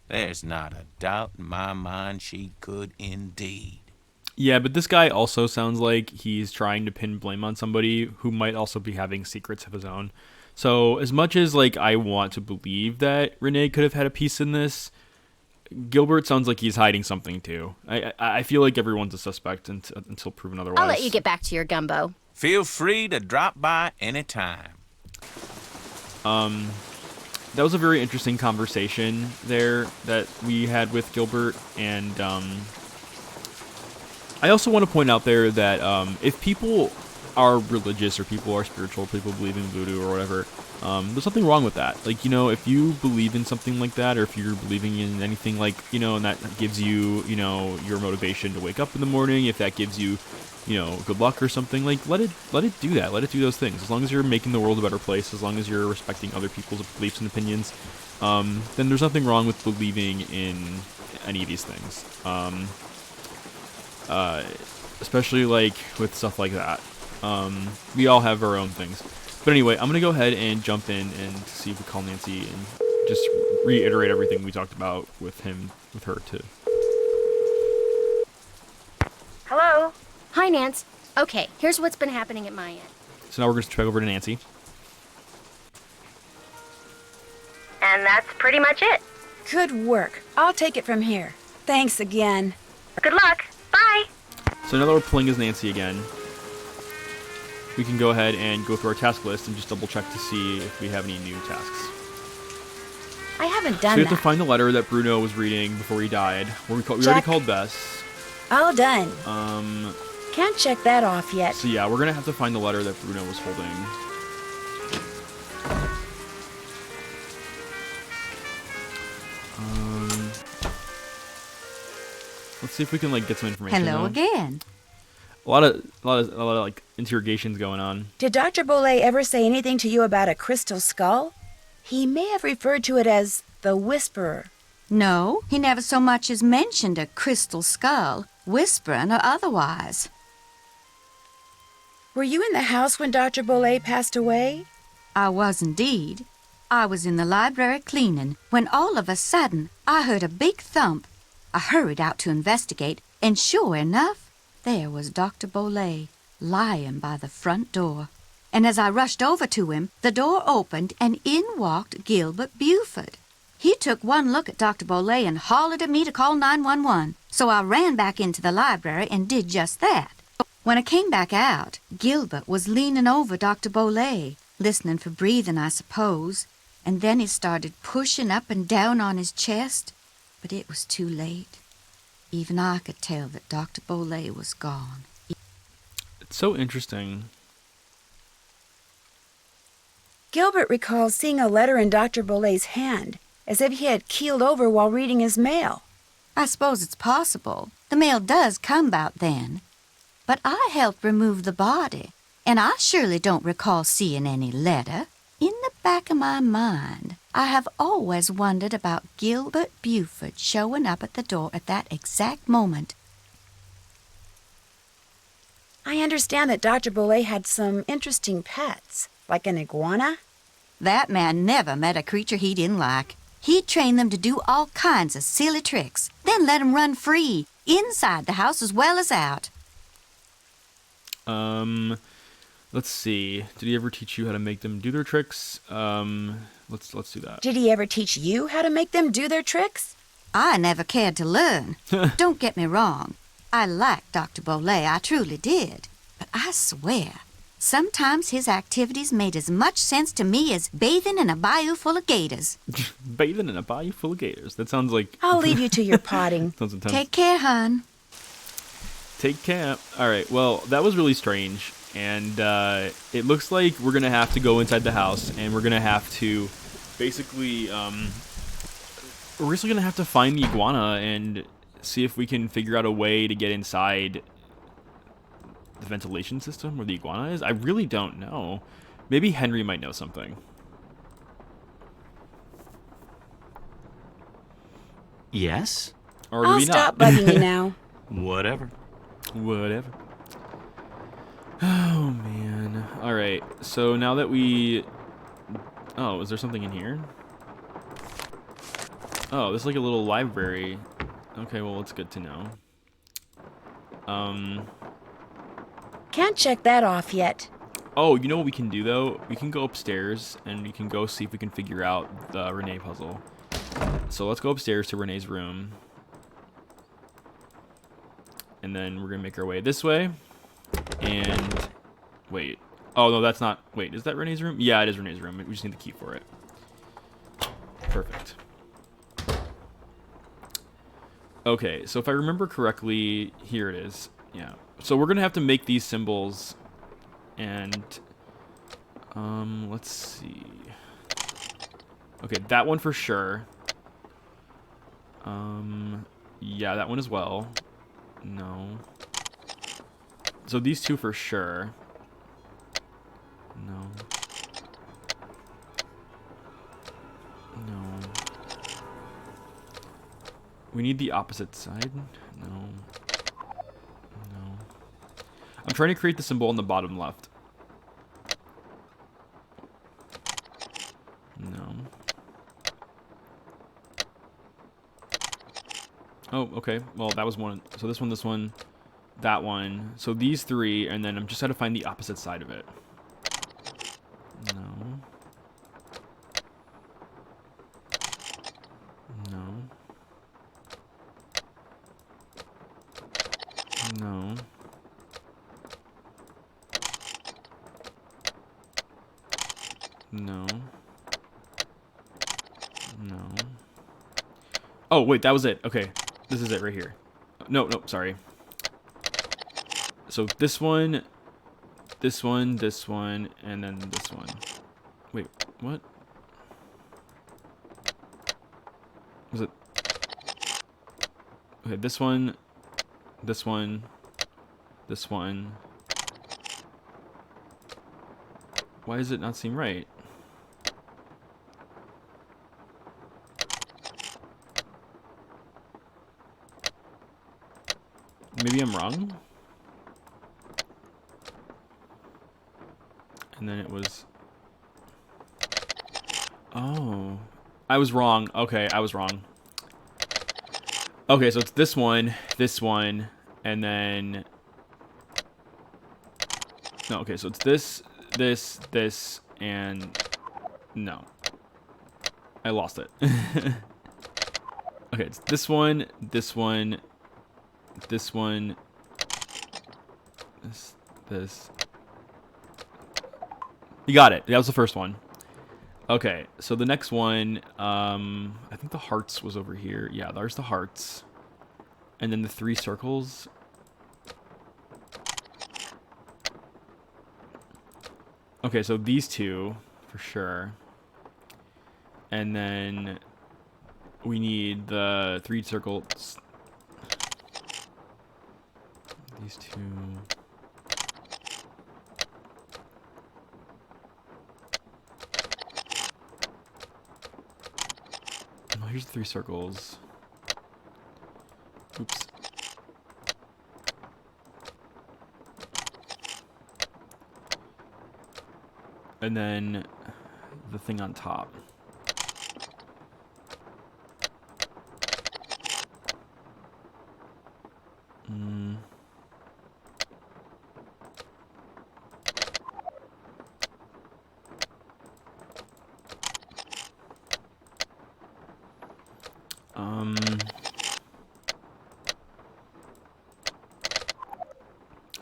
There's not a doubt in my mind she could indeed. Yeah, but this guy also sounds like he's trying to pin blame on somebody who might also be having secrets of his own. So as much as like I want to believe that Renee could have had a piece in this, Gilbert sounds like he's hiding something too. I feel like everyone's a suspect until proven otherwise. I'll let you get back to your gumbo. Feel free to drop by anytime. That was a very interesting conversation there that we had with Gilbert, and I also want to point out there that if people are religious or people are spiritual, people believe in voodoo or whatever, there's nothing wrong with that. Like, you know, if you believe in something like that, or if you're believing in anything like, you know, and that gives you, you know, your motivation to wake up in the morning, if that gives you, you know, good luck or something, like let it do that. Let it do those things. As long as you're making the world a better place, as long as you're respecting other people's beliefs and opinions, then there's nothing wrong with believing in any of these things. Especially like with stuff like that. We all have our own things. But anyway, I'm gonna go ahead and jump in and see if we call Nancy and just reiterate everything we talked about with her too. Hello? Hi, Nance. Okay, here's what's been happening at my end. So now we're gonna check over to Nancy. And that's pretty much it. Good work. I'll take it from here. Thanks again. Good luck. Bye. So now that we're playing as Nancy again, we can go ahead and go through our task list and just double check to see if we have any new tasks. I haven't So done we have that. to find the letter that Bruno was reading before he died. We already Check. called Bess. All done. Um, Can't check that off yet. so yeah, we're gonna have to find the letter that Bruno was holding. Let's see if we can like get some information. Hello though. again. A lot of like interrogations going on. Did Dr. Bollé ever say anything to you about a crystal skull? He may have referred to it as the Whisperer. No, he never so much as mentioned a crystal skull, whispering or otherwise. Were you in the house when Dr. Bollé passed away? I was indeed. I was in the library cleaning when all of a sudden I heard a big thump. I hurried out to investigate, and sure enough, there was Dr. Bollé lying by the front door. And as I rushed over to him, the door opened and in walked Gilbert Buford. He took one look at Dr. Bollé and hollered at me to call 911. So I ran back into the library and did just that. When I came back out, Gilbert was leaning over Dr. Bollé, listening for breathing, I suppose. And then he started pushing up and down on his chest. But it was too late. Even I could tell that Dr. Bollé was gone. It's so interesting. Gilbert recalls seeing a letter in Dr. Bollé's hand, as if he had keeled over while reading his mail. I suppose it's possible. The mail does come about then. But I helped remove the body, and I surely don't recall seeing any letter. In the back of my mind, I have always wondered about Gilbert Buford showing up at the door at that exact moment. I understand that Dr. Bollé had some interesting pets, like an iguana. That man never met a creature he didn't like. He'd train them to do all kinds of silly tricks, then let them run free, inside the house as well as out. Let's see. Did he ever teach you how to make them do their tricks? Let's do that. Did he ever teach you how to make them do their tricks? I never cared to learn. Don't get me wrong. I liked Dr. Bollé, I truly did. But I swear, sometimes his activities made as much sense to me as bathing in a bayou full of gators. Bathing in a bayou full of gators. That sounds like... I'll leave you to your potting. Sounds intense. Take care, hon. Take care. All right. Well, that was really strange. And it looks like we're going to have to go inside the house. And we're going to have to basically... we're just going to have to find the iguana and see if we can figure out a way to get inside the ventilation system where the iguana is. I really don't know. Maybe Henry might know something. Yes? Or I'll maybe stop not. bugging you now. Whatever. Whatever. Oh, man. Alright, so now that we... Oh, is there something in here? Oh, this is like a little library. Okay, well, it's good to know. Can't check that off yet. Oh, you know what we can do, though? We can go upstairs, and we can go see if we can figure out the Renee puzzle. So let's go upstairs to Renee's room. And then we're going to make our way this way. And... wait. Oh, no, that's not... wait, is that Renee's room? Yeah, it is Renee's room. We just need the key for it. Perfect. Okay, so if I remember correctly, here it is. Yeah. So we're going to have to make these symbols. And... let's see. Okay, that one for sure. Yeah, that one as well. No. So these two for sure. No. No. We need the opposite side. No. No. I'm trying to create the symbol on the bottom left. No. Oh, okay. Well, that was one. So this one, that one. So these three, and then I'm just trying to find the opposite side of it. No. No. No. No. No. Oh, wait, that was it. Okay. This is it right here. No, no, sorry. So this one, this one, this one, and then this one. Wait, what? Was it? Okay, this one, this one, this one. Why does it not seem right? Maybe I'm wrong? And then it was... oh. I was wrong. Okay, I was wrong. Okay, so it's this one, and then... no, okay, so it's this, this, and... no. I lost it. Okay, it's this one, this one, this one, this. You got it. That was the first one. Okay, so the next one, I think the hearts was over here. Yeah, there's the hearts. And then the 3 circles. Okay, so these two, for sure. And then we need the 3 circles. These two. Oh, here's the 3 circles. Oops. And then the thing on top.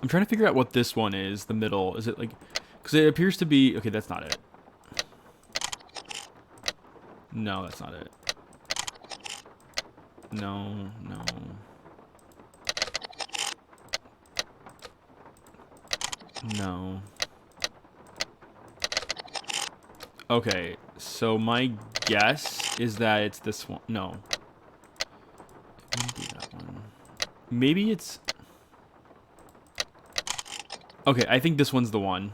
I'm trying to figure out what this one is, the middle. Is it like... because it appears to be... okay, that's not it. No, that's not it. No, no. No. Okay, so my guess is that it's this one. No. It wouldn't be that one. Maybe it's... okay, I think this one's the one.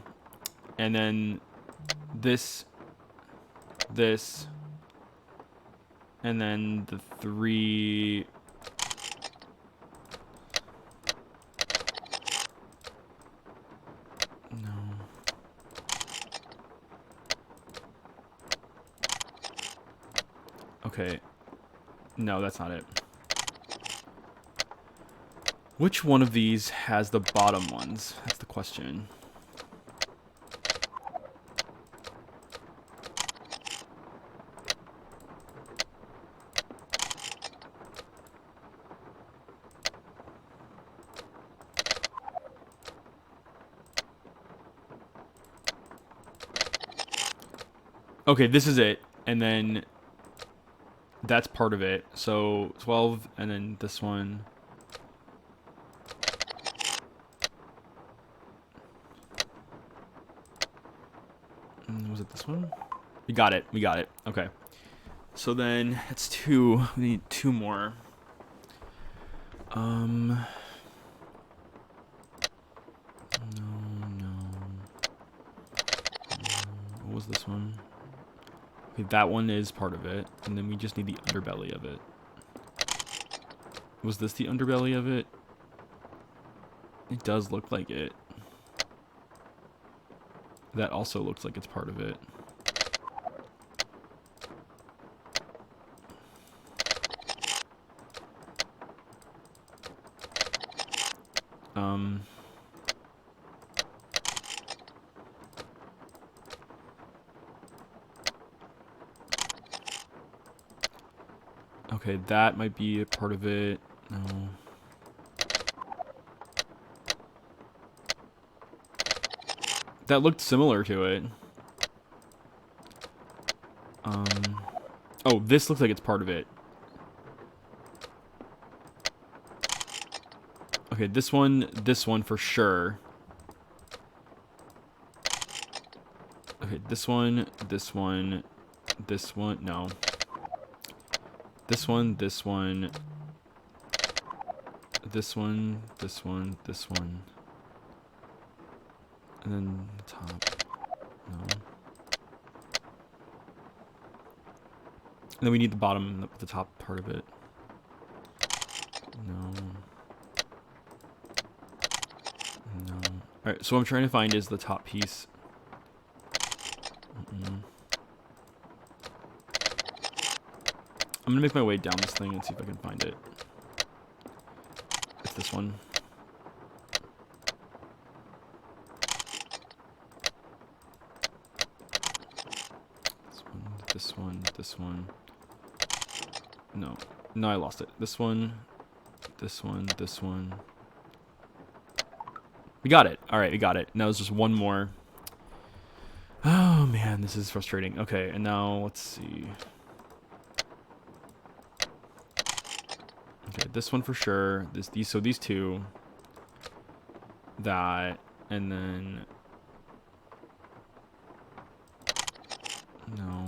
And then this, and then the 3... no. Okay. No, that's not it. Which one of these has the bottom ones? That's the question. Okay, this is it. And then that's part of it. So 12 and then this one. Was it this one? We got it. We got it. Okay. So then that's 2. We need 2 more. No. What was this one? Okay, that one is part of it. And then we just need the underbelly of it. Was this the underbelly of it? It does look like it. That also looks like it's part of it. Okay, that might be a part of it. No. That looked similar to it. Oh, this looks like it's part of it. Okay, this one for sure. Okay, this one, no. This one, this one, this one, this one, this one. And then the top, no. And then we need the bottom, the top part of it. No. No. Alright, so what I'm trying to find is the top piece. I'm gonna make my way down this thing and see if I can find it. It's this one. This one. No, I lost it. This one. We got it. All right, we got it. Now there's just one more. Oh man, this is frustrating. Okay, and now let's see. Okay, this one for sure. These 2. That, and then no.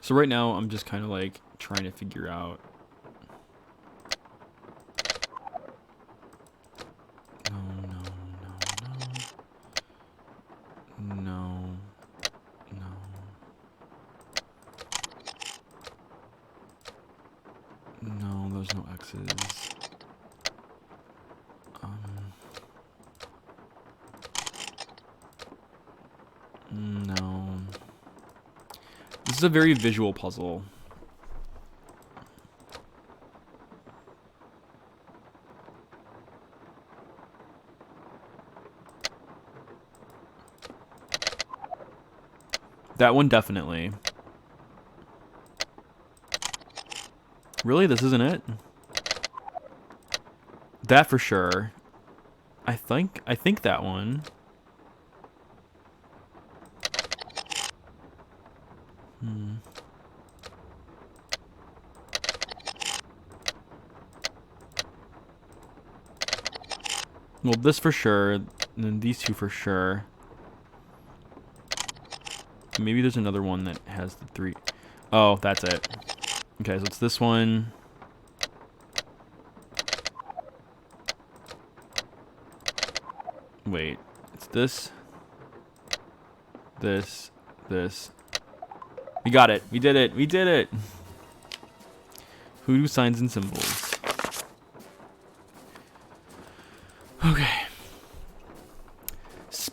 So right now, I'm just kind of like trying to figure out. No, there's no X's. No. This is a very visual puzzle. That one definitely. Really? This isn't it? That for sure. I think that one. Well, this for sure, and then these 2 for sure. Maybe there's another one that has the 3. Oh, that's it. Okay, so it's this one. Wait, it's this. This. We got it. We did it. We did it. Hoodoo signs and symbols.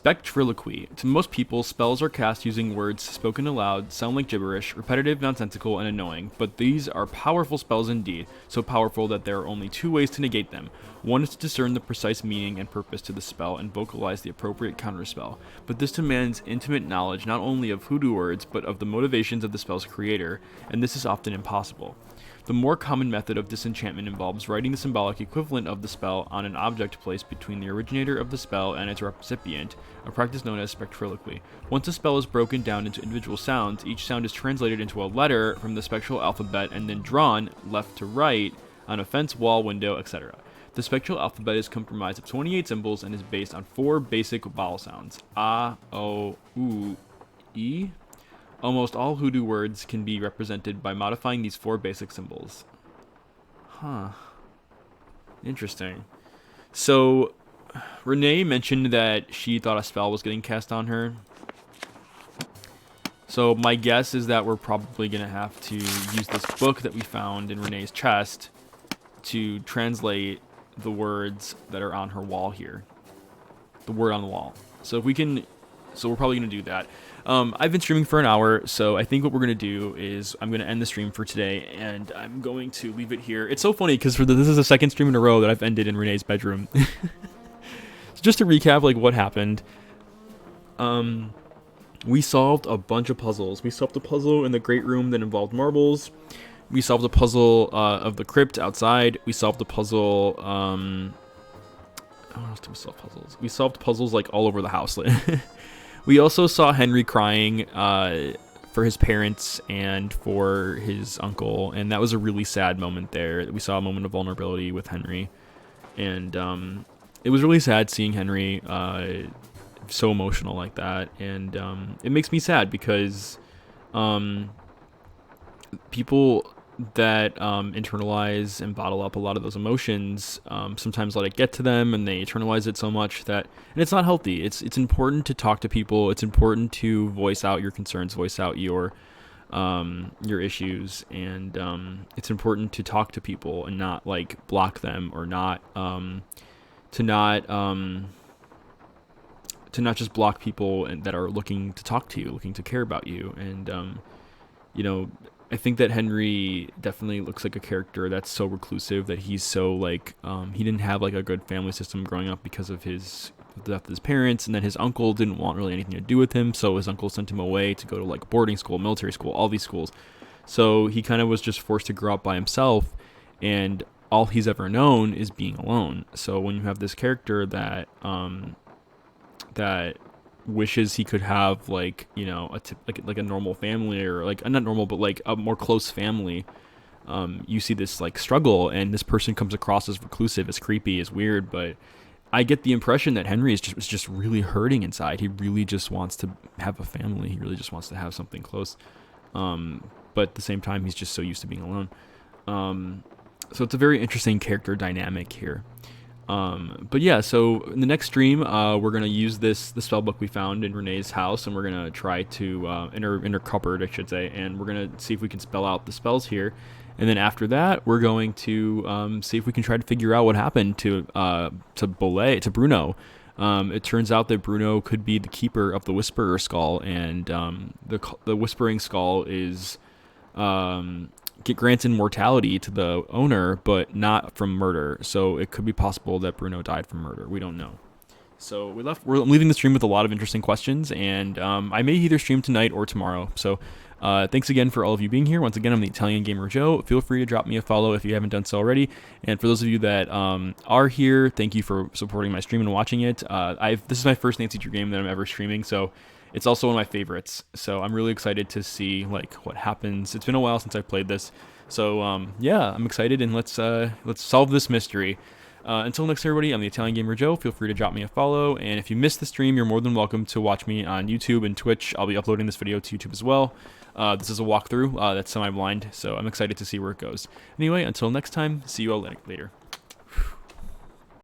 Spectriloquy. To most people, spells are cast using words spoken aloud, sound like gibberish, repetitive, nonsensical, and annoying, but these are powerful spells indeed, so powerful that there are only two ways to negate them. One is to discern the precise meaning and purpose to the spell and vocalize the appropriate counterspell, but this demands intimate knowledge not only of hoodoo words, but of the motivations of the spell's creator, and this is often impossible. The more common method of disenchantment involves writing the symbolic equivalent of the spell on an object placed between the originator of the spell and its recipient, a practice known as spectriloquy. Once a spell is broken down into individual sounds, each sound is translated into a letter from the spectral alphabet and then drawn left to right on a fence, wall, window, etc. The spectral alphabet is comprised of 28 symbols and is based on 4 basic vowel sounds: A, O, U, E. Almost all hoodoo words can be represented by modifying these 4 basic symbols. Huh. Interesting. So, Renee mentioned that she thought a spell was getting cast on her. So my guess is that we're probably going to have to use this book that we found in Renee's chest to translate the words that are on her wall here. The word on the wall. So if we can... So we're probably going to do that. I've been streaming for an hour, so I think what we're going to do is I'm going to end the stream for today, and I'm going to leave it here. It's so funny, because this is the second stream in a row that I've ended in Renee's bedroom. So just to recap, like, what happened. We solved a bunch of puzzles. We solved a puzzle in the great room that involved marbles. We solved a puzzle of the crypt outside. We solved a puzzle... How else did we solve puzzles? We solved puzzles, like, all over the house. We also saw Henry crying for his parents and for his uncle, and that was a really sad moment there. We saw a moment of vulnerability with Henry, and it was really sad seeing Henry so emotional like that, and it makes me sad because people that internalize and bottle up a lot of those emotions sometimes let it get to them, and they internalize it so much that, and it's not healthy. It's important to talk to people. It's important to voice out your concerns, voice out your issues, and it's important to talk to people and not like block them, or not to not just block people that are looking to talk to you, looking to care about you. And you know, I think that Henry definitely looks like a character that's so reclusive, that he's so like, he didn't have like a good family system growing up because of the death of his parents, and then his uncle didn't want really anything to do with him, so his uncle sent him away to go to like boarding school, military school, all these schools. So he kind of was just forced to grow up by himself, and all he's ever known is being alone. So when you have this character that that wishes he could have, like, you know, like a normal family, or like not normal, but like a more close family, you see this like struggle, and this person comes across as reclusive, as creepy, as weird. But I get the impression that Henry is just really hurting inside. He really just wants to have a family. He really just wants to have something close. But at the same time, he's just so used to being alone. So it's a very interesting character dynamic here. But yeah, so in the next stream, we're going to use the spellbook we found in Renee's house, and we're going to try to, in her cupboard, I should say, and we're going to see if we can spell out the spells here. And then after that, we're going to see if we can try to figure out what happened to Bruno. It turns out that Bruno could be the keeper of the Whisperer Skull, and the Whispering Skull is... grants immortality to the owner, but not from murder. So it could be possible that Bruno died from murder. We don't know. So we're leaving the stream with a lot of interesting questions, and I may either stream tonight or tomorrow. So thanks again for all of you being here. Once again, I'm the Italian Gamer Joe. Feel free to drop me a follow if you haven't done so already. And for those of you that are here, thank you for supporting my stream and watching it. This is my first Nancy Drew game that I'm ever streaming, so it's also one of my favorites, so I'm really excited to see like what happens. It's been a while since I've played this, so yeah, I'm excited, and let's solve this mystery. Until next, everybody, I'm the Italian Gamer Joe. Feel free to drop me a follow, and if you missed the stream, you're more than welcome to watch me on YouTube and Twitch. I'll be uploading this video to YouTube as well. This is a walkthrough that's semi-blind, so I'm excited to see where it goes. Anyway, until next time, see you all later.